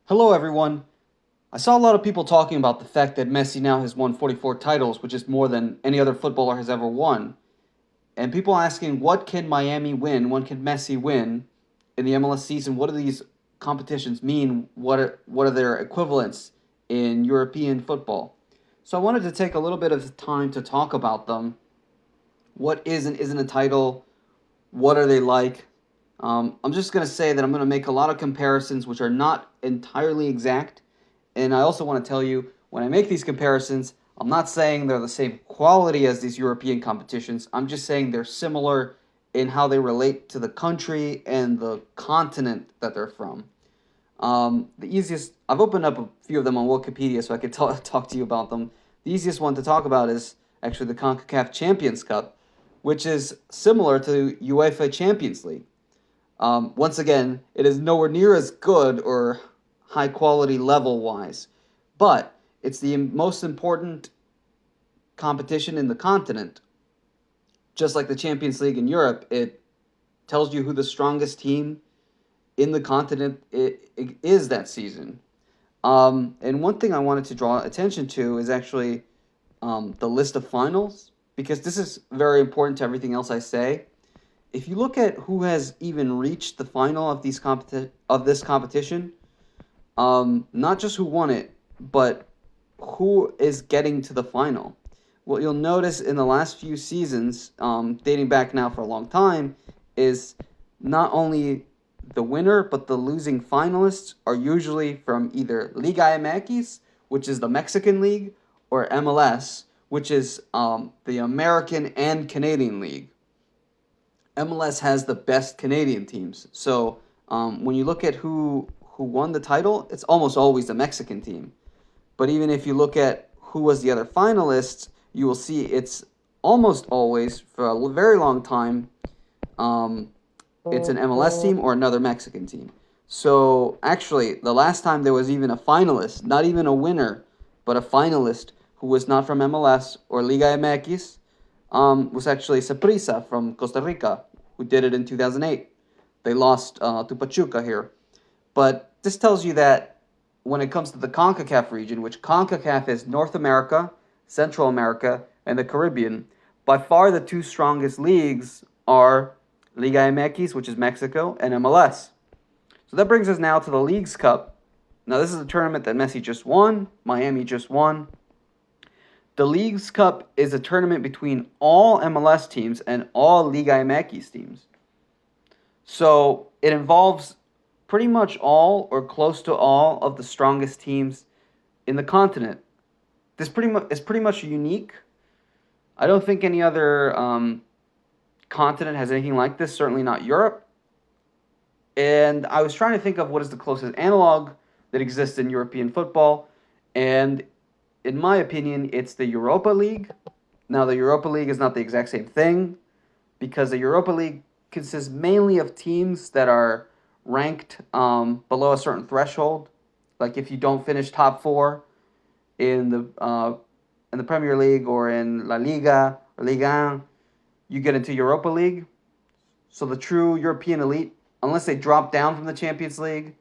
Hello, everyone. I saw a lot of people talking about the fact that Messi now has won 44 titles, which is more than any other footballer has ever won. And people asking, what can Miami win? What can Messi win in the MLS season? What do these competitions mean? What are their equivalents in European football? So I wanted to take a little bit of time to talk about them. What is and isn't a title? What are they like? I'm just going to say that I'm going to make a lot of comparisons which are not entirely exact. And I also want to tell you, when I make these comparisons, I'm not saying they're the same quality as these European competitions. I'm just saying they're similar in how they relate to the country and the continent that they're from. I've opened up a few of them on Wikipedia so I could talk to you about them. The easiest one to talk about is actually the CONCACAF Champions Cup, which is similar to UEFA Champions League. Once again, it is nowhere near as good or high quality level wise, but it's the most important competition in the continent. Just like the Champions League in Europe, it tells you who the strongest team in the continent is that season. And one thing I wanted to draw attention to is actually the list of finals, because this is very important to everything else I say. If you look at who has even reached the final of this competition, not just who won it, but who is getting to the final. What you'll notice in the last few seasons, dating back now for a long time, is not only the winner, but the losing finalists are usually from either Liga MX, which is the Mexican league, or MLS, which is the American and Canadian league. MLS has the best Canadian teams. So when you look at who won the title, it's almost always the Mexican team. But even if you look at who was the other finalists, you will see it's almost always, for a very long time, um, it's an MLS team or another Mexican team. So actually, the last time there was even a finalist, not even a winner, but a finalist who was not from MLS or Liga MX, was actually Saprissa from Costa Rica, who did it in 2008. They lost to Pachuca here. But this tells you that when it comes to the CONCACAF region, which CONCACAF is North America, Central America, and the Caribbean, by far the two strongest leagues are Liga MX, which is Mexico, and MLS. So that brings us now to the Leagues Cup. Now, this is a tournament that Messi just won, Miami just won. The Leagues Cup is a tournament between all MLS teams and all Liga MX teams. So it involves pretty much all or close to all of the strongest teams in the continent. This is pretty much unique. I don't think any other continent has anything like this. Certainly not Europe. And I was trying to think of what is the closest analog that exists in European football, and in my opinion, it's the Europa League. Now, the Europa League is not the exact same thing, because the Europa League consists mainly of teams that are ranked below a certain threshold. Like if you don't finish top four in the Premier League or in La Liga or Liga 1, you get into Europa League. So the true European elite, unless they drop down from the Champions League,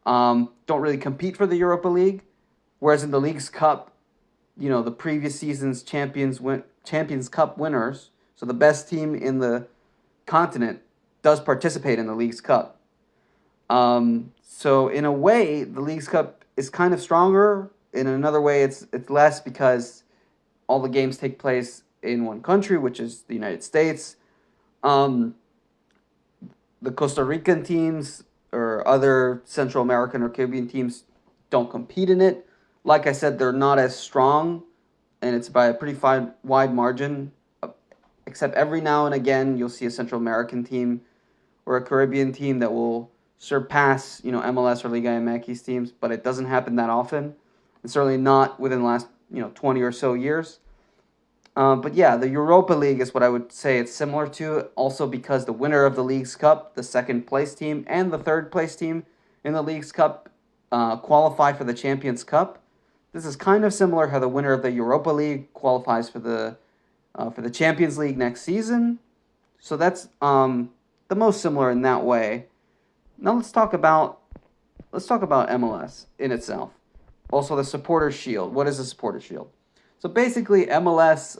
don't really compete for the Europa League. Whereas in the League's Cup, the previous season's Champions Cup winners, so the best team in the continent, does participate in the League's Cup. So in a way, the League's Cup is kind of stronger. In another way, it's less, because all the games take place in one country, which is the United States. The Costa Rican teams or other Central American or Caribbean teams don't compete in it. Like I said, they're not as strong, and it's by a pretty wide margin. Except every now and again, you'll see a Central American team or a Caribbean team that will surpass, MLS or Liga MX teams, but it doesn't happen that often, and certainly not within the last, 20 or so years. But yeah, the Europa League is what I would say it's similar to, also because the winner of the League's Cup, the second place team, and the third place team in the League's Cup qualify for the Champions Cup. This is kind of similar how the winner of the Europa League qualifies for the Champions League next season. So that's the most similar in that way. Now let's talk about let's talk about MLS in itself. Also, the Supporter Shield. What is the Supporter Shield? So basically, MLS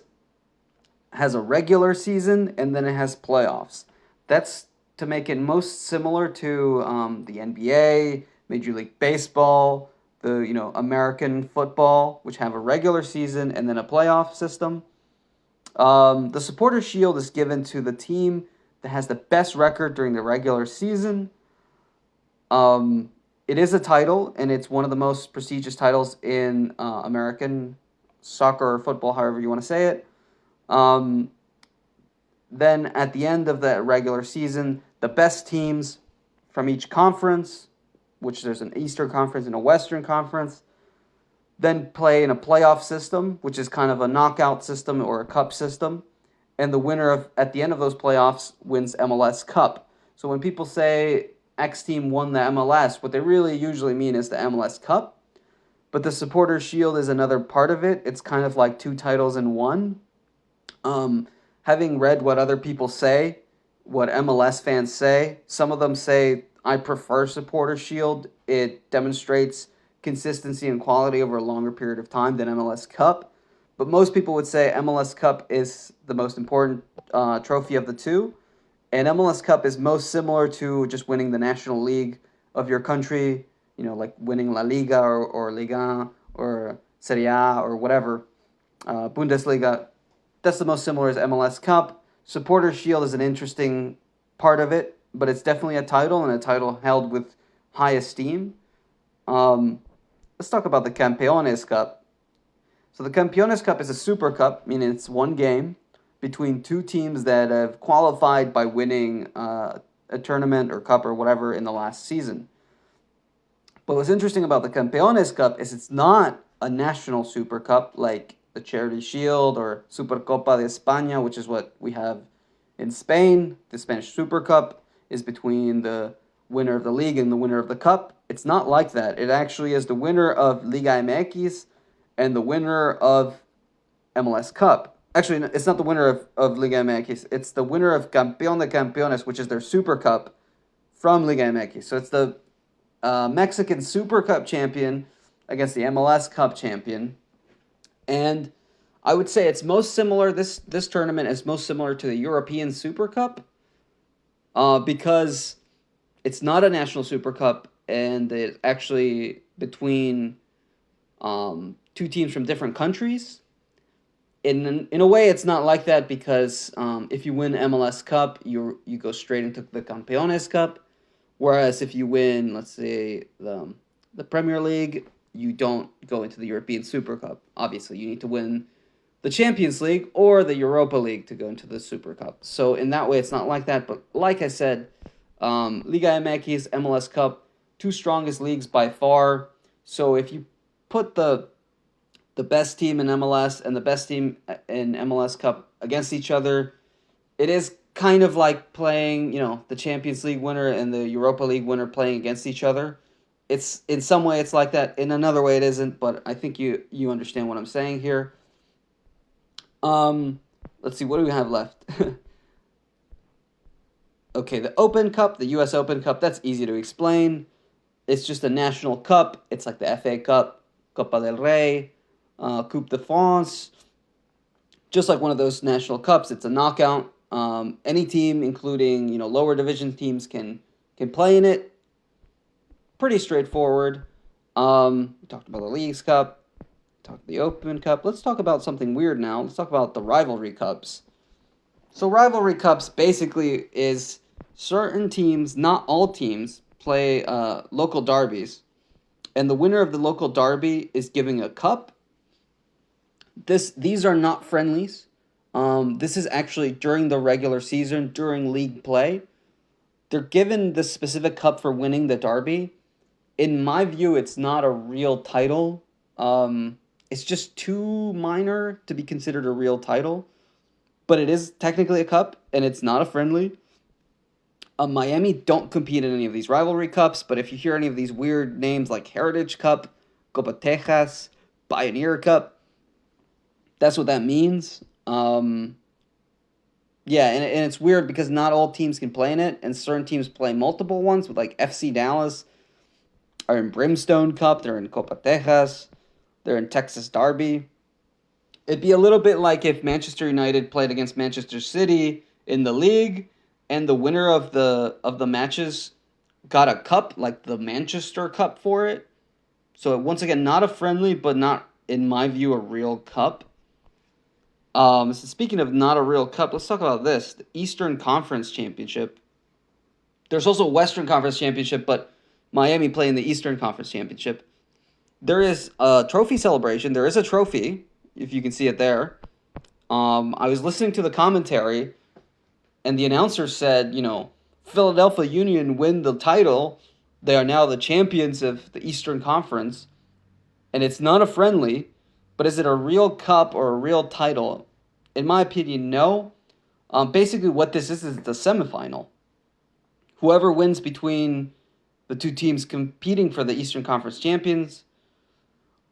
has a regular season and then it has playoffs. That's to make it most similar to the NBA, Major League Baseball, the American football, which have a regular season and then a playoff system. The Supporter Shield is given to the team that has the best record during the regular season. It is a title, and it's one of the most prestigious titles in American soccer or football, however you want to say it. Then at the end of the regular season, the best teams from each conference, which there's an Eastern Conference and a Western Conference, then play in a playoff system, which is kind of a knockout system or a cup system. And the winner of at the end of those playoffs wins MLS Cup. So when people say X team won the MLS, what they really usually mean is the MLS Cup. But the Supporter Shield is another part of it. It's kind of like two titles in one. Having read what other people say, what MLS fans say, some of them say, I prefer Supporter Shield. It demonstrates consistency and quality over a longer period of time than MLS Cup. But most people would say MLS Cup is the most important trophy of the two. And MLS Cup is most similar to just winning the National League of your country, like winning La Liga or Liga or Serie A or whatever, Bundesliga. That's the most similar as MLS Cup. Supporter Shield is an interesting part of it, but it's definitely a title and a title held with high esteem. Let's talk about the Campeones Cup. So the Campeones Cup is a super cup, meaning it's one game between two teams that have qualified by winning a tournament or cup or whatever in the last season. But what's interesting about the Campeones Cup is it's not a national super cup like the Charity Shield or Supercopa de España, which is what we have in Spain. The Spanish Super Cup is between the winner of the league and the winner of the cup. It's not like that. It actually is the winner of Liga MX and the winner of MLS Cup. Actually, it's not the winner of Liga MX. It's the winner of Campeón de Campeones, which is their Super Cup from Liga MX. So it's the Mexican Super Cup champion against the MLS Cup champion. And I would say it's most similar, this tournament is most similar to the European Super Cup because it's not a national Super Cup and it's actually between two teams from different countries. In a way, it's not like that because if you win MLS Cup, you go straight into the Campeones Cup, whereas if you win, let's say, the Premier League, you don't go into the European Super Cup. Obviously, you need to win the Champions League or the Europa League to go into the Super Cup. So in that way, it's not like that. But like I said, Liga MX, MLS Cup, two strongest leagues by far. So if you put the best team in MLS and the best team in MLS Cup against each other, it is kind of like playing, the Champions League winner and the Europa League winner playing against each other. It's in some way it's like that. In another way it isn't, but I think you understand what I'm saying here. Let's see, what do we have left? Okay, the Open Cup, the US Open Cup, that's easy to explain. It's just a national cup. It's like the FA Cup, Copa del Rey, Coupe de France. Just like one of those national cups, it's a knockout. Any team, including lower division teams, can play in it. Pretty straightforward. We talked about the Leagues Cup, talked about the Open Cup. Let's talk about something weird now. Let's talk about the Rivalry Cups. So Rivalry Cups basically is certain teams, not all teams, play local derbies. And the winner of the local derby is giving a cup. These are not friendlies. This is actually during the regular season, during league play. They're given this specific cup for winning the derby. In my view, it's not a real title. It's just too minor to be considered a real title. But it is technically a cup, and it's not a friendly. Miami don't compete in any of these rivalry cups, but if you hear any of these weird names like Heritage Cup, Copa Texas, Pioneer Cup, that's what that means. Yeah, and it's weird because not all teams can play in it, and certain teams play multiple ones with like FC Dallas. are in Brimstone Cup. They're in Copa Tejas. They're in Texas Derby. It'd be a little bit like if Manchester United played against Manchester City in the league, and the winner of the matches got a cup, like the Manchester Cup for it. So once again, not a friendly, but not in my view a real cup. So speaking of not a real cup, let's talk about this: the Eastern Conference Championship. There's also a Western Conference Championship, but Miami play in the Eastern Conference Championship. There is a trophy celebration. There is a trophy, if you can see it there. I was listening to the commentary, and the announcer said, Philadelphia Union win the title. They are now the champions of the Eastern Conference, and it's not a friendly, but is it a real cup or a real title? In my opinion, no. Basically, what this is the semifinal. Whoever wins between the two teams competing for the Eastern Conference champions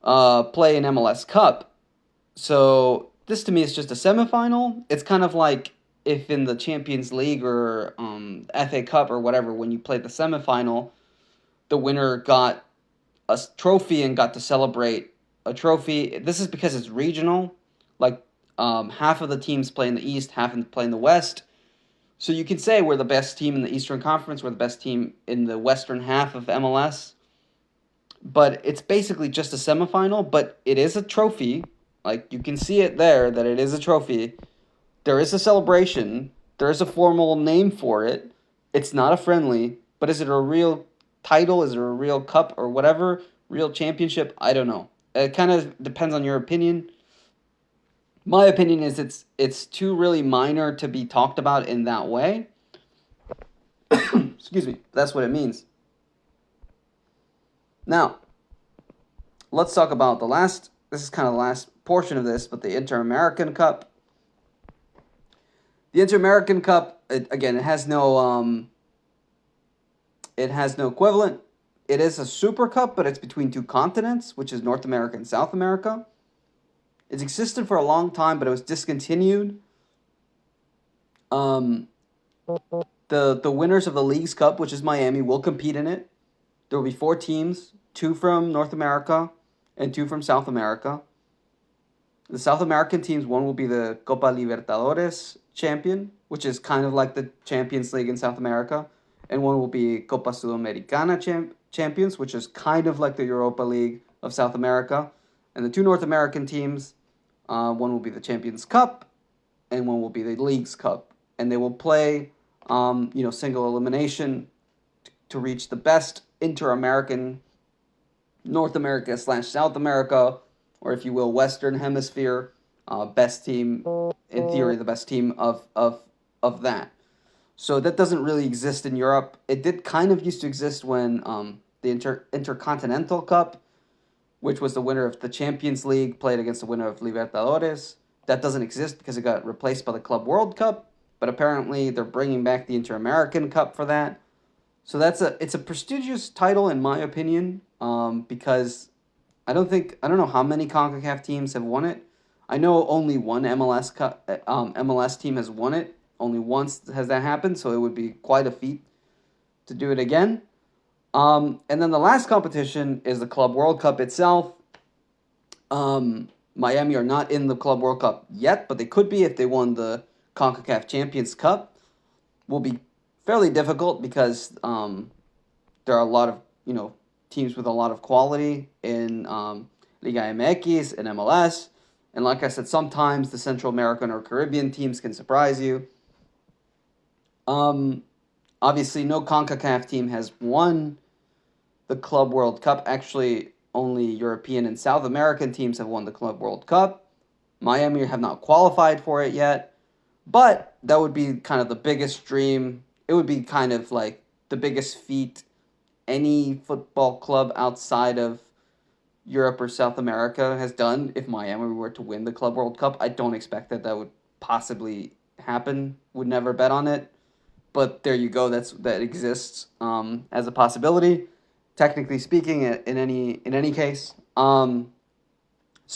play an MLS Cup. So this to me is just a semifinal. It's kind of like if in the Champions League or FA Cup or whatever, when you play the semifinal, the winner got a trophy and got to celebrate a trophy. This is because it's regional. Like half of the teams play in the East, half play in the West. So you can say we're the best team in the Eastern Conference, we're the best team in the Western half of MLS. But it's basically just a semifinal, but it is a trophy. Like, you can see it there that it is a trophy. There is a celebration. There is a formal name for it. It's not a friendly, but is it a real title? Is it a real cup or whatever? Real championship? I don't know. It kind of depends on your opinion. My opinion is it's too really minor to be talked about in that way. Excuse me. That's what it means. Now, let's talk about this is kind of the last portion of this, but the Inter-American Cup. The Inter-American Cup, it has no equivalent. It is a Super Cup, but it's between two continents, which is North America and South America. It's existed for a long time, but it was discontinued. The winners of the Leagues Cup, which is Miami, will compete in it. There will be 4 teams, 2 from North America and 2 from South America. The South American teams, one will be the Copa Libertadores champion, which is kind of like the Champions League in South America, and one will be Copa Sudamericana champions, which is kind of like the Europa League of South America. And the 2 North American teams, one will be the Champions Cup, and one will be the Leagues Cup, and they will play, single elimination to reach the best Inter-American, North America / South America, or if you will, Western Hemisphere, best team, in theory, the best team of that. So that doesn't really exist in Europe. It did kind of used to exist when the Intercontinental Cup, which was the winner of the Champions League, played against the winner of Libertadores. That doesn't exist because it got replaced by the Club World Cup, but apparently they're bringing back the Inter-American Cup for that. So it's a prestigious title in my opinion, because I don't know how many CONCACAF teams have won it. I know only one MLS team has won it. Only once has that happened, so it would be quite a feat to do it again. And then the last competition is the Club World Cup itself. Miami are not in the Club World Cup yet, but they could be if they won the CONCACAF Champions Cup. Will be fairly difficult because there are a lot of teams with a lot of quality in Liga MX and MLS. And like I said, sometimes the Central American or Caribbean teams can surprise you. Obviously, no CONCACAF team has won the Club World Cup. Actually, only European and South American teams have won the Club World Cup. Miami have not qualified for it yet. But that would be kind of the biggest dream. It would be kind of like the biggest feat any football club outside of Europe or South America has done if Miami were to win the Club World Cup. I don't expect that would possibly happen. Would never bet on it. But there you go. That exists as a possibility, technically speaking. In any case. So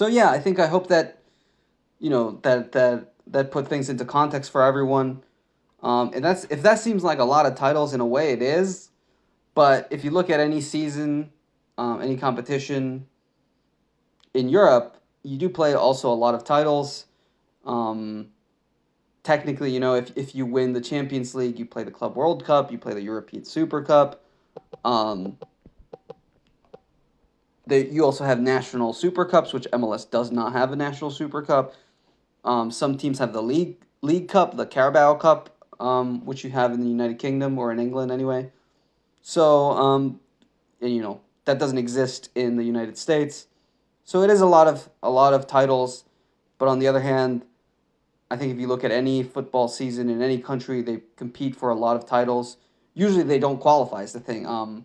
yeah, I hope that that put things into context for everyone. And if that seems like a lot of titles in a way, it is. But if you look at any season, any competition in Europe, you do play also a lot of titles. Um, Technically, if you win the Champions League, you play the Club World Cup, you play the European Super Cup. Um, you also have national Super Cups, which MLS does not have a national Super Cup. Some teams have the League Cup, the Carabao Cup, which you have in the United Kingdom or in England anyway. So, and, that doesn't exist in the United States. So it is a lot of titles, but on the other hand, I think if you look at any football season in any country, they compete for a lot of titles. Usually, they don't qualify. Is the thing.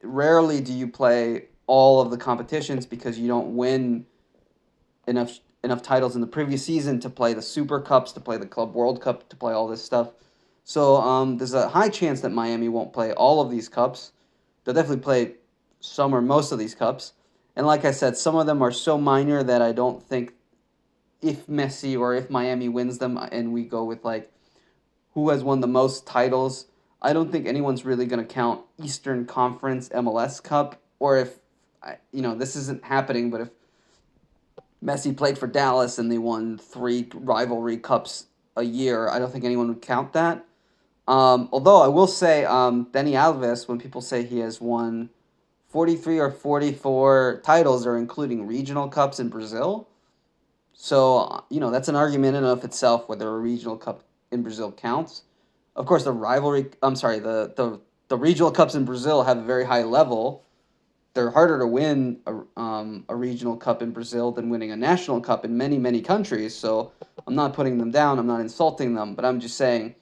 Rarely do you play all of the competitions because you don't win enough titles in the previous season to play the Super Cups, to play the Club World Cup, to play all this stuff. So there's a high chance that Miami won't play all of these cups. They'll definitely play some or most of these cups. And like I said, some of them are so minor that I don't think if Messi or if Miami wins them and we go with like who has won the most titles, I don't think anyone's really going to count Eastern Conference MLS Cup, or if this isn't happening, but if Messi played for Dallas and they won 3 rivalry cups a year, I don't think anyone would count that. Although I will say, Benny Alves, when people say he has won 43 or 44 titles, are including regional cups in Brazil. So, that's an argument in and of itself whether a regional cup in Brazil counts. Of course, the regional cups in Brazil have a very high level. They're harder to win a regional cup in Brazil than winning a national cup in many, many countries. So I'm not putting them down. I'm not insulting them. But I'm just saying